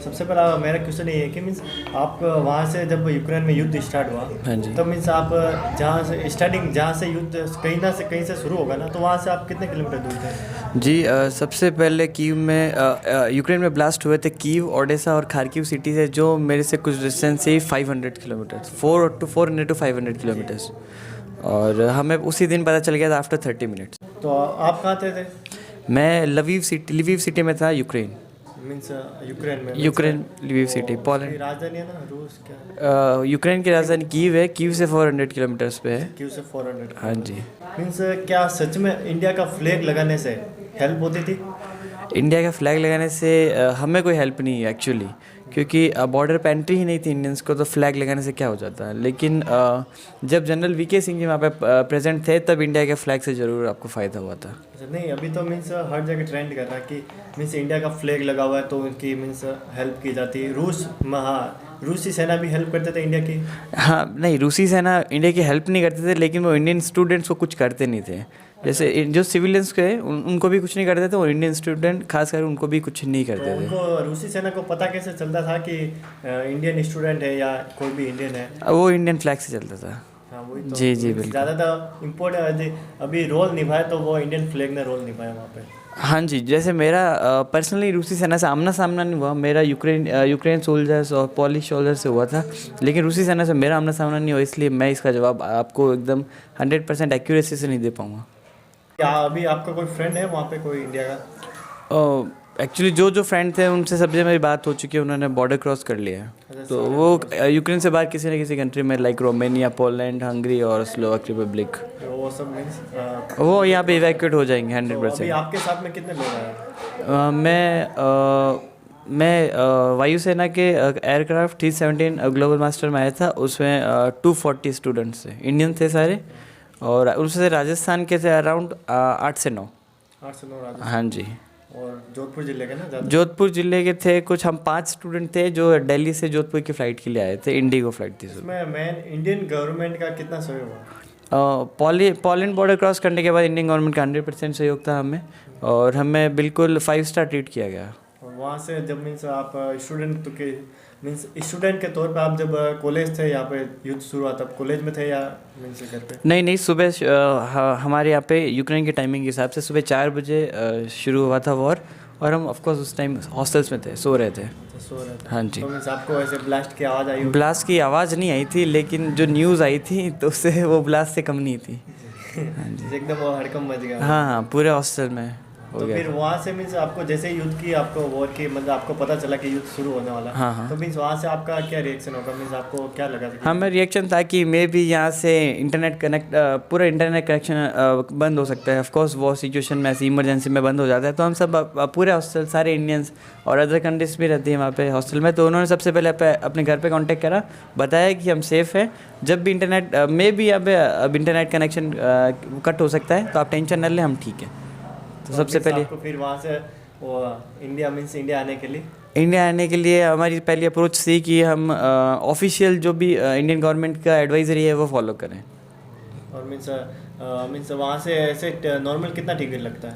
सबसे पहला मेरा क्वेश्चन ये है कि मीन्स आप वहाँ से जब यूक्रेन में युद्ध स्टार्ट हुआ, हाँ जी। तो मीन्स आप जहाँ से युद्ध कहीं से शुरू होगा ना, तो वहाँ से आप कितने किलोमीटर दूर थे? जी सबसे पहले कीव में यूक्रेन में ब्लास्ट हुए थे। कीव, ओडेसा और खारकिव सिटी है जो मेरे से कुछ डिस्टेंस से 500 किलोमीटर, 400 to 500 किलोमीटर्स। और हमें उसी दिन पता चल गया था आफ्टर 30 मिनट्स। तो आप कहाँ थे? मैं लिविव सिटी में था, यूक्रेन। मीन्स यूक्रेन में? Ukraine, Lviv city, Poland. राजधानी है ना रूस क्या? यूक्रेन की राजधानी कीव है। कीव से 400 किलोमीटर्स पे है। क्यू से 400? हाँ जी। मीन्स क्या सच में इंडिया का फ्लैग लगाने से हेल्प होती थी? इंडिया का फ्लैग लगाने से हमें कोई हेल्प नहीं है एक्चुअली, क्योंकि बॉर्डर पे एंट्री ही नहीं थी इंडियंस को, तो फ्लैग लगाने से क्या हो जाता है। लेकिन जब जनरल वीके सिंह जी वहाँ पे प्रेजेंट थे तब इंडिया के फ्लैग से ज़रूर आपको फ़ायदा हुआ था। नहीं, अभी तो मीन्स हर जगह ट्रेंड कर रहा है कि मीन्स इंडिया का फ्लैग लगा हुआ है तो उनकी मीन्स हेल्प की जाती है। रूसी सेना भी हेल्प करते थे इंडिया की? हाँ, नहीं, रूसी सेना इंडिया की हेल्प नहीं करते थे, लेकिन वो इंडियन स्टूडेंट्स को कुछ करते नहीं थे। जैसे जो सिविलियंस के उनको भी कुछ नहीं करते थे, और इंडियन स्टूडेंट खासकर उनको भी कुछ नहीं करते थे। उनको रूसी सेना को पता कैसे चलता था कि इंडियन स्टूडेंट है या कोई भी इंडियन है? वो इंडियन फ्लैग से चलता था। हाँ, वही तो। जी बिल्कुल। ज़्यादातर इम्पोर्ट अभी रोल निभाया तो वो इंडियन फ्लैग ने रोल निभाया वहाँ पे। हाँ जी, जैसे मेरा पर्सनली रूसी सेना से आमना सामना नहीं हुआ। मेरा यूक्रेन सोल्जर्स और पॉलिश सोल्जर्स से हुआ था, लेकिन रूसी सेना से मेरा आमना सामना नहीं हुआ, इसलिए मैं इसका जवाब आपको एकदम 100% एक्यूरेसी से नहीं दे पाऊँगा। क्या अभी आपका कोई फ्रेंड है वहाँ पे, कोई इंडिया का? एक्चुअली जो फ्रेंड थे उनसे सबसे मेरी बात हो चुकी है, उन्होंने बॉर्डर क्रॉस कर लिया है। तो वो यूक्रेन से बाहर किसी न किसी कंट्री में, लाइक रोमेनिया, पोलैंड, हंगरी और स्लोवाक रिपब्लिक, वो सब मीन्स वो यहाँ पे इवैक्यूएट हो जाएंगे अभी 100%। आपके साथ में कितने लोग आए? मैं वायुसेना के एयरक्राफ्ट T-17 ग्लोबल मास्टर में आया था। उसमें 240 स्टूडेंट्स थे, इंडियन थे सारे, और उससे राजस्थान के थे अराउंड 8 से 9। 8 से 9 राजस्थान? हाँ जी। और जोधपुर जिले के ना? जोधपुर जिले के थे कुछ, हम 5 स्टूडेंट थे जो दिल्ली से जोधपुर की फ़्लाइट के लिए आए थे। इंडिगो फ्लाइट थी। इसमें मेन इंडियन गवर्नमेंट का कितना सहयोग हुआ? पोलैंड बॉर्डर क्रॉस करने के बाद इंडियन गवर्नमेंट का 100% सहयोग था हमें, और हमें बिल्कुल 5 स्टार ट्रीट किया गया। और वहाँ से जब मीन्स आप स्टूडेंट के तौर पे आप जब कॉलेज थे यहाँ पे युद्ध शुरू हुआ तब कॉलेज में थे या मीन्स घर पे? नहीं, सुबह हमारे यहाँ पे यूक्रेन के टाइमिंग के हिसाब से सुबह 4 बजे शुरू हुआ था वॉर, और हम ऑफकोर्स उस टाइम हॉस्टल्स में थे, सो रहे थे। सो रहे थे? हाँ जी। तो मीन्स आपको ऐसे ब्लास्ट की आवाज़ आई? ब्लास्ट की आवाज़ नहीं आई थी, लेकिन जो न्यूज़ आई थी तो उससे वो ब्लास्ट से कम नहीं थी। हाँ जी, एकदम वो हड़कंप मच गया। हाँ, पूरे हॉस्टल में हो तो गया। फिर वहाँ से मीन्स आपको जैसे ही युद्ध की आपको वॉर की मतलब आपको पता चला कि युद्ध शुरू होने वाला है, हाँ। तो मीन्स वहाँ से आपका क्या रिएक्शन होगा? मीन्स आपको क्या लगा था? हाँ, मेरा रिएक्शन था कि मे भी यहाँ से पूरा इंटरनेट कनेक्शन बंद हो सकता है। ऑफ कोर्स वो सिचुएशन में ऐसी इमरजेंसी में बंद हो जाता है, तो हम सब पूरे हॉस्टल, सारे इंडियंस और अदर कंट्रीज भी रहती हैं वहाँ पे हॉस्टल में, तो उन्होंने सबसे पहले अपने घर पे कांटेक्ट करा, बताया कि हम सेफ़ हैं। जब भी इंटरनेट अब इंटरनेट कनेक्शन कट हो सकता है, तो आप टेंशन न लें, हम ठीक हैं। तो सबसे पहले आपको फिर वहाँ से वो इंडिया आने के लिए हमारी पहली अप्रोच थी कि हम ऑफिशियल जो भी इंडियन गवर्नमेंट का एडवाइजरी है वो फॉलो करें। और मीन्स वहाँ से ऐसे नॉर्मल कितना टिकट लगता है?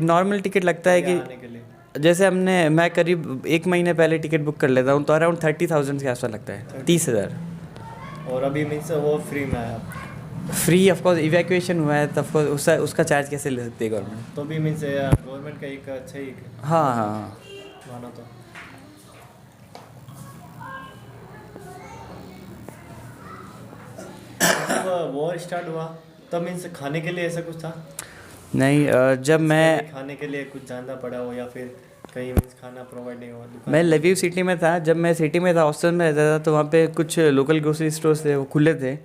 नॉर्मल टिकट लगता है कि आने के लिए? जैसे मैं करीब 1 महीने पहले टिकट बुक कर लेता हूँ, तो अराउंड 30,000 के आसपास लगता है, 30,000। और अभी मीन्स वो फ्री में आया? फ्री, ऑफकोर्स इवैक्यूएशन हुआ है, तब उसका चार्ज कैसे ले सकती है गवर्नमेंट? तो भी मीन्स गवर्नमेंट का एक अच्छा ही हाँ मानो तो। जब वॉर स्टार्ट हुआ तब मीन्स खाने के लिए ऐसा कुछ था? नहीं, जब मैं खाने के लिए कुछ जानना पड़ा हो या फिर कहीं मीन्स खाना प्रोवाइड नहीं हुआ? मैं लवीव सिटी में था। जब मैं सिटी में था, हॉस्टल में रहता था, तो वहाँ पे कुछ लोकल ग्रोसरी स्टोर्स थे, वो खुले थे,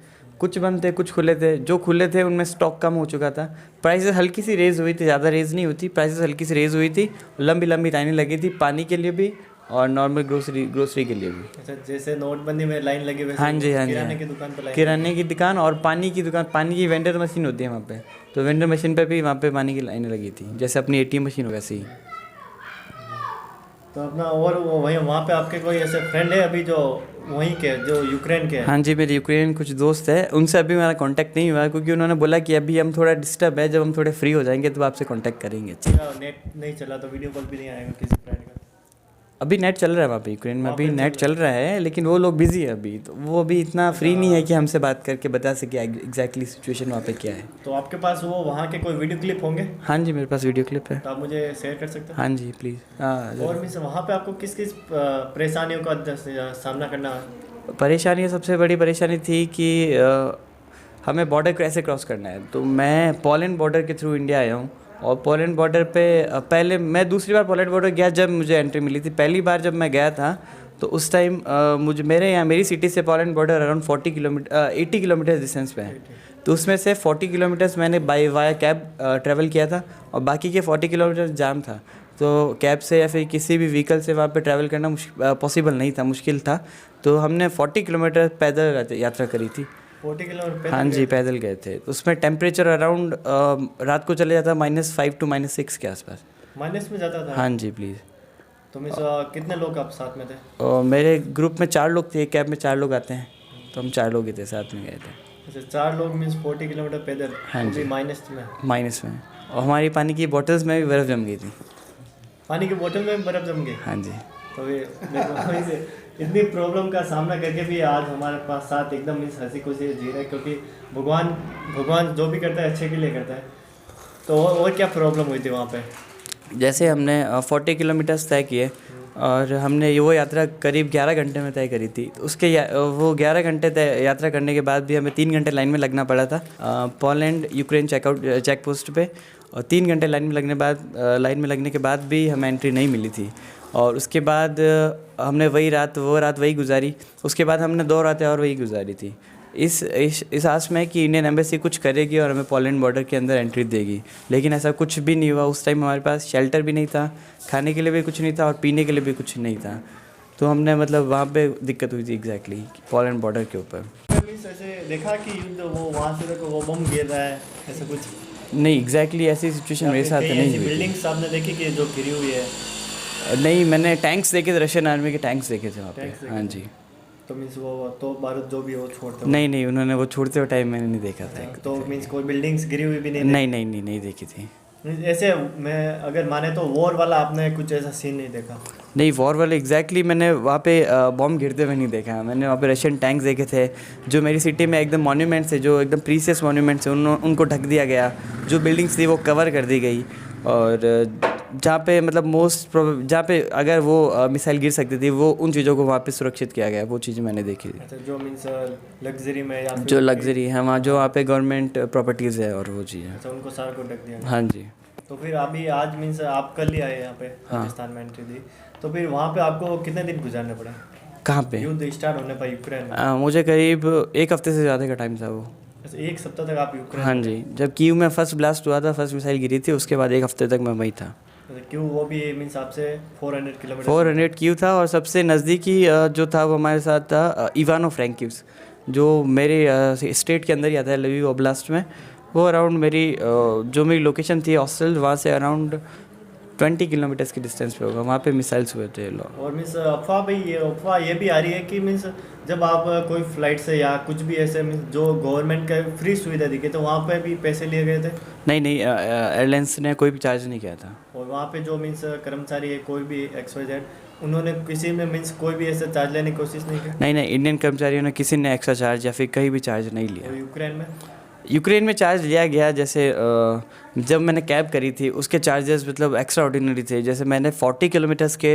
कुछ बंद थे, कुछ खुले थे। जो खुले थे उनमें स्टॉक कम हो चुका था। प्राइसेस हल्की सी रेज़ हुई थी, ज़्यादा रेज़ नहीं हुई, प्राइसेस हल्की सी रेज़ हुई थी। लंबी लाइनें लगी थी, पानी के लिए भी और नॉर्मल ग्रोसरी के लिए भी। अच्छा, जैसे नोटबंदी में लाइन लगी वैसे? हाँ जी। किराने की दुकान पर? किराने की दुकान और पानी की दुकान, पानी की वेंडर मशीन होती है वहाँ पे, तो वेंडर मशीन पे भी वहाँ पे पानी की लाइनें लगी थी, जैसे अपनी ATM मशीन हो वैसे ही। तो अपना और वहाँ पे आपके कोई ऐसे फ्रेंड है अभी जो वहीं के, जो यूक्रेन के? हाँ जी, मेरे यूक्रेन कुछ दोस्त हैं, उनसे अभी मेरा कांटेक्ट नहीं हुआ, क्योंकि उन्होंने बोला कि अभी हम थोड़ा डिस्टर्ब है, जब हम थोड़े फ्री हो जाएंगे तो आपसे कांटेक्ट करेंगे। नेट नहीं चला तो वीडियो कॉल भी नहीं आएगा किसी फ्रेंड का? अभी नेट चल रहा है वहाँ पे यूक्रेन में, अभी नेट चल रहा है, लेकिन वो लोग बिजी है अभी, तो वो अभी इतना फ्री नहीं है कि हमसे बात करके बता सके एग्जैक्टली सिचुएशन वहाँ पे क्या है। तो आपके पास वो वहाँ के कोई वीडियो क्लिप होंगे? हाँ जी, मेरे पास वीडियो क्लिप है। तो आप मुझे शेयर कर सकते हैं? हाँ जी प्लीज़। हाँ, और मीन्स वहाँ पे आपको किस किस परेशानियों का सामना करना है? परेशानी, सबसे बड़ी परेशानी थी कि हमें बॉर्डर कैसे क्रॉस करना है। तो मैं पोलैंड बॉर्डर के थ्रू इंडिया आया हूँ, और पोलैंड बॉर्डर पे पहले मैं दूसरी बार पोलैंड बॉर्डर गया जब मुझे एंट्री मिली थी। पहली बार जब मैं गया था तो उस टाइम मुझे मेरी सिटी से Poland border around 80 kilometre distance पे है। तो उसमें से 40 किलोमीटर्स मैंने वाया कैब ट्रैवल किया था, और बाकी के 40 किलोमीटर जाम था। तो कैब से या फिर किसी भी व्हीकल से वहाँ पे ट्रैवल करना पॉसिबल नहीं था, मुश्किल था। तो हमने 40 किलोमीटर पैदल यात्रा करी थी। 40 किलोमीटर? हाँ जी, पैदल गए थे। तो उसमें टेम्परेचर अराउंड रात को चले जाता -5 to -6 के आसपास। माइनस में जाता था? हाँ जी प्लीज़। तो मीन्स कितने लोग आप साथ में थे? और मेरे ग्रुप में 4 लोग थे, एक कैब में 4 लोग आते हैं, तो हम 4 लोग ही थे, साथ में गए थे। अच्छा, 4 लोग मीन्स 40 किलोमीटर पैदल? हाँ जी। माइनस में? माइनस में। और हमारी पानी की बॉटल्स में भी बर्फ़ जम गई थी। पानी की बोतल में बर्फ़ जम गई? हाँ जी। तो ये वहीं से इतनी प्रॉब्लम का सामना करके भी आज हमारे पास साथ एकदम मीन्स हंसी खुशी जी रहे, क्योंकि भगवान जो भी करता है अच्छे के लिए करता है। तो और क्या प्रॉब्लम हुई थी वहाँ पे? जैसे हमने 40 किलोमीटर्स तय किए, और हमने वो यात्रा करीब 11 घंटे में तय करी थी। तो वो 11 घंटे तय यात्रा करने के बाद भी हमें 3 घंटे लाइन में लगना पड़ा था पोलैंड यूक्रेन चेक पोस्ट पे। और 3 घंटे लाइन में लगने के बाद भी हमें एंट्री नहीं मिली थी। और उसके बाद हमने वो रात वही गुजारी। उसके बाद हमने 2 रातें और वही गुजारी थी, इस आस में कि इंडियन एम्बेसी कुछ करेगी और हमें पोलैंड बॉर्डर के अंदर एंट्री देगी। लेकिन ऐसा कुछ भी नहीं हुआ। उस टाइम हमारे पास शेल्टर भी नहीं था, खाने के लिए भी कुछ नहीं था, और पीने के लिए भी कुछ नहीं था। तो हमने मतलब वहाँ पे दिक्कत हुई थी एग्जैक्टली पोलैंड बॉर्डर के ऊपर। ऐसे देखा कि युद्ध वो वहाँ से देखो वो बम गिर रहा है, ऐसा कुछ? नहीं, एग्जैक्टली ऐसी सिचुएशन मेरे साथ नहीं हुई। बिल्डिंग्स आपने देखी कि जो गिरी हुई है? नहीं, मैंने टैंक्स देखे थे, रशियन आर्मी के टैंक्स देखे थे वहाँ पे। हाँ जी। तो मीन्स वो तो बारूद जो भी वो छोड़ते? नहीं, उन्होंने वो छोड़ते हुए टाइम मैंने नहीं देखा था। तो मीन्स कोई बिल्डिंग्स गिरी हुई भी नहीं? नहीं देखी थी। ऐसे मैं अगर माने तो वॉर वाला आपने कुछ ऐसा सीन नहीं देखा? नहीं, वॉर वाले एग्जैक्टली मैंने वहाँ पे बॉम्ब गिरते हुए नहीं देखा। मैंने वहाँ पे रशियन टैंक्स देखे थे, जो मेरी सिटी में एकदम मॉन्यूमेंट्स है, जो एकदम प्रीसियस मॉन्यूमेंट्स है, उनको ढक दिया गया। जो बिल्डिंग्स थी वो कवर कर दी गई, और जहाँ पे मतलब जहाँ पे अगर वो मिसाइल गिर सकती थी, वो उन चीज़ों को वहाँ पे सुरक्षित किया गया। वो चीज़ें मैंने देखी थी। अच्छा, जो मीन्स लग्जरी में या जो लग्जरी है वहाँ, जो वहाँ पे गवर्नमेंट प्रॉपर्टीज़ है और वो चीज़ें। अच्छा, उनको सारा को ढक दिया? हाँ जी। तो फिर अभी आज मीन्स आप कल ही आए यहाँ पे पाकिस्तान में एंट्री दी, तो फिर वहाँ पे आपको कितने दिन गुजारने पड़े? कहाँ पे? युद्ध स्टार्ट होने पर यूक्रेन में? मुझे करीब 1 हफ्ते से ज़्यादा का टाइम था वो। 1 सप्ताह तक आप यूक्रेन? हाँ जी, जब कीव में फर्स्ट ब्लास्ट हुआ था, फर्स्ट मिसाइल गिरी थी, उसके बाद 1 हफ्ते तक मैं वहीं था। क्यों? वो भी मीन्स आपसे 400 किलोमीटर? 400 कीव था, और सबसे नज़दीकी जो था वो हमारे साथ था इवानो फ्रैंकिव्स, जो मेरे स्टेट के अंदर ही आता है, लविव ओब्लास्ट में। वो अराउंड जो मेरी लोकेशन थी हॉस्टल, वहाँ से अराउंड 20 किलोमीटर्स के डिस्टेंस पे होगा। वहाँ पे मिसाइल्स हुए थे। और मीन्स अफवाह ये भी आ रही है कि मीन्स जब आप कोई फ्लाइट से या कुछ भी ऐसे मीन्स जो गवर्नमेंट का फ्री सुविधा दी गई, तो वहाँ पे भी पैसे लिए गए थे? नहीं, एयरलाइंस ने कोई भी चार्ज नहीं किया था। और वहाँ पे जो मीन्स कर्मचारी है, कोई भी XYZ, उन्होंने किसी ने मीन्स कोई भी ऐसा चार्ज लेने की कोशिश नहीं की? नहीं, इंडियन कर्मचारियों ने किसी ने एक्स्ट्रा चार्ज या फिर कहीं भी चार्ज नहीं लिया। और यूक्रेन में चार्ज लिया गया। जैसे जब मैंने कैब करी थी, उसके चार्जेस मतलब एक्स्ट्रा ऑर्डिनरी थे। जैसे मैंने 40 किलोमीटर्स के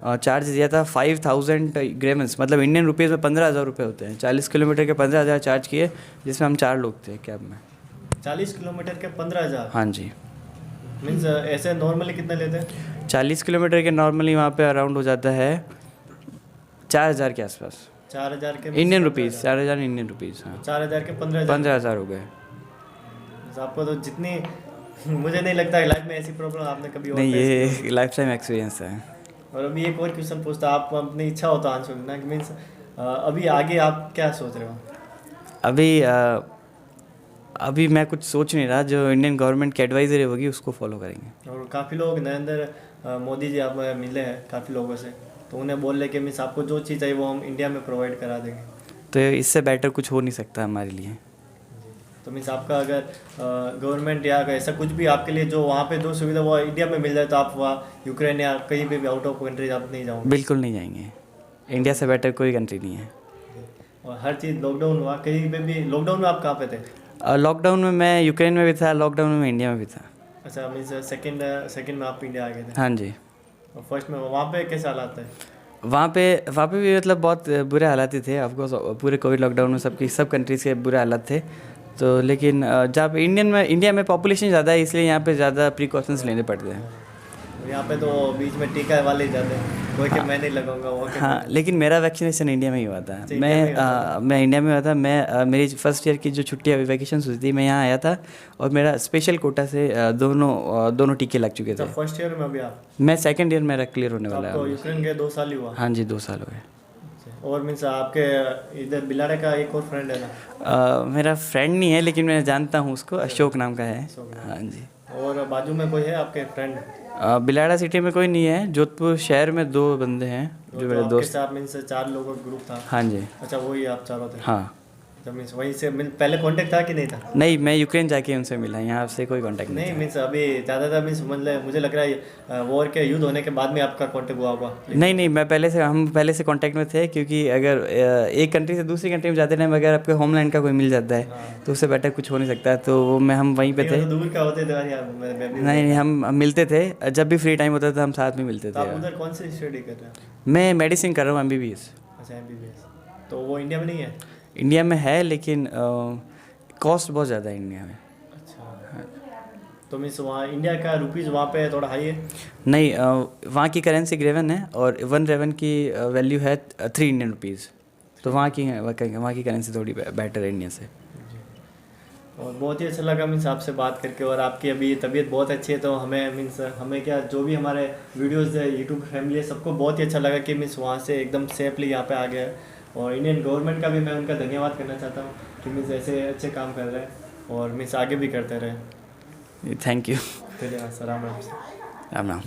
चार्ज दिया था 5000 ग्रेमन्स, मतलब इंडियन रुपीज़ में 15,000 रुपये होते हैं। 40 किलोमीटर के 15,000 चार्ज किए, जिसमें हम 4 लोग थे कैब में। 40 किलोमीटर के 15,000? हाँ जी। मीन्स ऐसे नॉर्मली कितने लेते हैं? 40 किलोमीटर के नॉर्मली वहाँ पे अराउंड हो जाता है 4,000 के आसपास। 4,000 के इंडियन रुपीज़? 4,000 Indian rupees. हाँ, 4,000 के 15,000 हो गए। आपको तो जितनी मुझे नहीं लगता है लाइफ में ऐसी प्रॉब्लम आपने कभी और नहीं, face ये की होगी। लाइफ टाइम एक्सपीरियंस है। और अभी एक और क्वेश्चन पूछता, आप अपनी इच्छा हो तो आंसर देना कि मीन्स अभी आगे आप क्या सोच रहे हो? अभी मैं कुछ सोच नहीं रहा। जो इंडियन गवर्नमेंट की एडवाइजरी होगी उसको फॉलो करेंगे। और काफ़ी लोग नरेंद्र मोदी जी आप मिले हैं काफ़ी लोगों से, तो उन्हें बोल रहे कि मीन्स आपको जो चीज़ चाहिए वो हम इंडिया में प्रोवाइड करा देंगे। तो इससे बेटर कुछ हो नहीं सकता हमारे लिए। तो मीन्स आपका अगर गवर्नमेंट या ऐसा कुछ भी आपके लिए जो वहाँ पे जो सुविधा वो इंडिया में मिल जाए तो आप वहाँ यूक्रेन या कहीं पे भी आउट ऑफ कंट्रीज आप नहीं जाओगे? बिल्कुल नहीं जाएंगे, इंडिया से बेटर कोई कंट्री नहीं है। और हर चीज़ लॉकडाउन हुआ कहीं पे भी, लॉकडाउन में आप कहाँ पे थे? लॉकडाउन में मैं यूक्रेन में भी था, लॉकडाउन में इंडिया में भी था। अच्छा मीन्स सेकंड में आप इंडिया आ गए थे? हाँ जी। और फर्स्ट में वहाँ पे कैसे हालात है? वहाँ पे भी मतलब बहुत बुरे हालात ही थे ऑफकोर्स, पूरे कोविड लॉकडाउन में सब कंट्रीज़ के बुरे हालात थे। तो लेकिन जब इंडिया में पॉपुलेशन ज़्यादा है इसलिए यहाँ पे ज़्यादा प्रिकॉशंस लेने पड़ते हैं। यहाँ पे तो बीच में टीका वाले ही जाते हैं, कोई कि मैं नहीं लगाऊंगा वो कि हाँ, लेकिन मेरा वैक्सीनेशन इंडिया में ही हुआ था। अच्छा, इंडिया में ही हुआ मैं इंडिया में हुआ था। मैं मेरी फर्स्ट ईयर की जो छुट्टियाँ वैकेशंस हुई थी मैं यहाँ आया था और मेरा स्पेशल कोटा से दोनों टीके लग चुके थे। फर्स्ट ईयर में अभी आप? मैं सेकेंड ईयर मेरा क्लियर होने वाला तो है। यूक्रेन गए 2 साल ही हुआ? हाँ जी, 2 साल हो गए। और मीन्स आपके इधर बिलाड़े का एक और फ्रेंड है ना? मेरा फ्रेंड नहीं है लेकिन मैं जानता हूँ उसको, अशोक नाम का है। हाँ जी। और बाजू में कोई है आपके फ्रेंड? बिलाड़ा सिटी में कोई नहीं है, जोधपुर शहर में 2 बंदे हैं जो मेरे दोस्त। साथ मीन्स 4 लोगों का ग्रुप था? हाँ जी। अच्छा वही आप चारों थे? हाँ। अच्छा मीन्स वहीं से पहले कांटेक्ट था कि नहीं था? नहीं, मैं यूक्रेन जाके उनसे मिला, यहाँ से कोई कांटेक्ट नहीं नहीं मीन्स अभी ज़्यादातर मीन्स मुझे लग रहा है वॉर के युद्ध होने के बाद में आपका कांटेक्ट हुआ होगा। नहीं, हम पहले से कांटेक्ट में थे, क्योंकि अगर एक कंट्री से दूसरी कंट्री में जाते टाइम अगर आपके होमलैंड का कोई मिल जाता है तो उससे बेटर कुछ हो नहीं सकता। तो हम वहीं पे थे। दूर का होते थे यार, नहीं, हम मिलते थे जब भी फ्री टाइम होता था, हम साथ में मिलते तो आप थे। उधर कौन सी स्टडी कर रहे हैं? मैं मेडिसिन कर रहा हूँ, MBBS। अच्छा MBBS, तो वो इंडिया में नहीं है? इंडिया में है लेकिन कॉस्ट बहुत ज़्यादा है इंडिया में। अच्छा तो मीन्स वहाँ इंडिया का रुपीज़ वहाँ पे थोड़ा हाई है? नहीं, वहाँ की करेंसी ग्रेवन है और 1 रेवन की वैल्यू है 3 इंडियन रुपीज़। तो वहाँ की करेंसी थोड़ी बेटर है इंडिया से। और बहुत ही अच्छा लगा मीन्स आपसे बात करके, और आपकी अभी तबीयत बहुत अच्छी है तो हमें क्या जो भी हमारे वीडियोज़ है यूट्यूब फैमिली है सबको बहुत ही अच्छा लगा कि मीन्स वहाँ से एकदम सेफली यहाँ पे आ गया है। और इंडियन गवर्नमेंट का भी मैं उनका धन्यवाद करना चाहता हूँ कि मीन्स ऐसे अच्छे काम कर रहे हैं और मीन्स आगे भी करते रहे। Thank you. चलिए सलाम। राम राम।